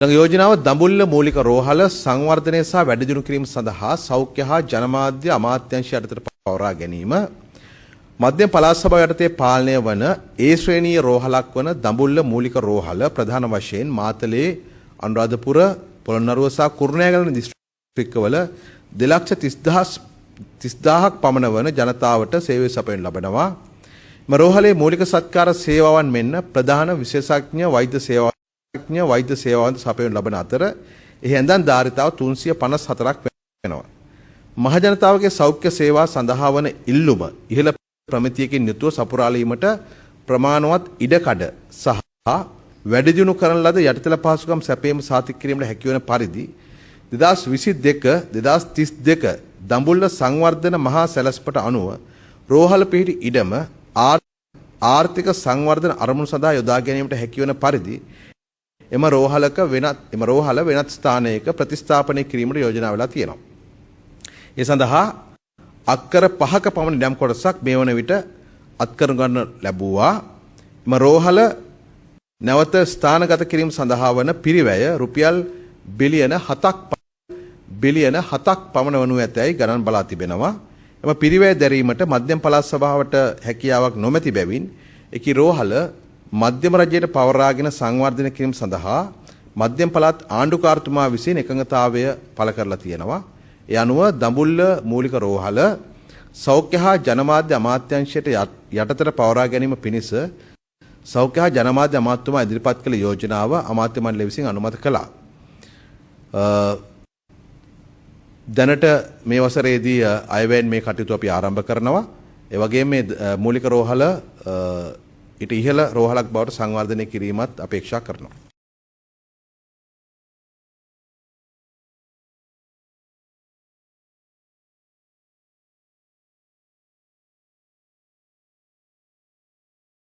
යෝජනාව දඹුල්ල මූලික රෝහල සංවර්ධනය සහ වැඩිදියුණු කිරීම සඳහා සෞඛ්‍ය හා ජනමාධ්‍ය අමාත්‍යාංශය යටතට පවරා ගැනීම මධ්‍යම පළාත් සභාව යටතේ පාලනය වන ඒ ශ්‍රේණියේ රෝහලක් වන දඹුල්ල මූලික රෝහල ප්‍රධාන වශයෙන් මාතලේ අනුරාධපුර පොළොන්නරුව සහ කුරුණෑගල දිස්ත්‍රික්කවල 2,30,000ක් පමණ වන ජනතාවට සේවය සපයනු ලබනවා. එම රෝහලේ මූලික සත්කාර සේවාවන් මෙන්ම ප්‍රධාන විශේෂඥ වෛද්‍ය සේවාවන් සපයනු ලබන අතර එහි ඇඳන් ධාරිතාව 354ක් වෙනවා. මහ ජනතාවගේ සෞඛ්‍ය සේවා සඳහා වන ඉල්ලුම ඉහළ ප්‍රමිතියකින් යුතුව සපුරාලීමට ප්‍රමාණවත් ඉඩකඩ සහ වැඩිදියුණු කරන ලද යටිතල පහසුකම් සැපයීම සාතික කිරීමට හැකිවන පරිදි 2022 දඹුල්ල සංවර්ධන මහා සැලැස්මට අනුව රෝහල පිහිටි ඉඩම ආර්ථික සංවර්ධන අරමුණු සඳහා යොදා ගැනීමට හැකිවන පරිදි එම රෝහල වෙනත් ස්ථානයක ප්‍රතිස්ථාපනය කිරීමට යෝජනා වෙලා තියෙනවා. ඒ සඳහා අක්කර 5ක පමණ ඉඩම් කොටසක් මේ වන විට අත්කර ගන්න ලැබුවා. එම රෝහල නැවත ස්ථානගත කිරීම සඳහා වන පිරිවැය රුපියල් බිලියන 7ක් පමණ වනු ඇතැයි ගණන් බලා තිබෙනවා. එම පිරිවැය දැරීමට මධ්‍යම පළාත් සභාවට හැකියාවක් නොමැති බැවින් එකී රෝහල මධ්‍යම රජයට පවරාගෙන සංවර්ධනය කිරීම සඳහා මධ්‍යම පළාත් ආණ්ඩුකාරතුමා විසින් එකඟතාවය පළ කරලා තියෙනවා. ඒ අනුව දඹුල්ල මූලික රෝහල සෞඛ්‍ය හා ජනමාධ්‍ය අමාත්‍යාංශයට යටතට පවරා ගැනීම පිණිස සෞඛ්‍ය හා ජනමාධ්‍ය අමාත්‍යතුමා ඉදිරිපත් කළ යෝජනාව අමාත්‍ය මණ්ඩලය විසින් අනුමත කළා. දැනට මේ වසරේදී අයවැයෙන් මේ කටයුතු අපි ආරම්භ කරනවා. ඒ වගේම මේ මූලික රෝහල ඊට ඉහළ රෝහලක් බවට සංවර්ධනය කිරීමත් අපේක්ෂා කරනවා.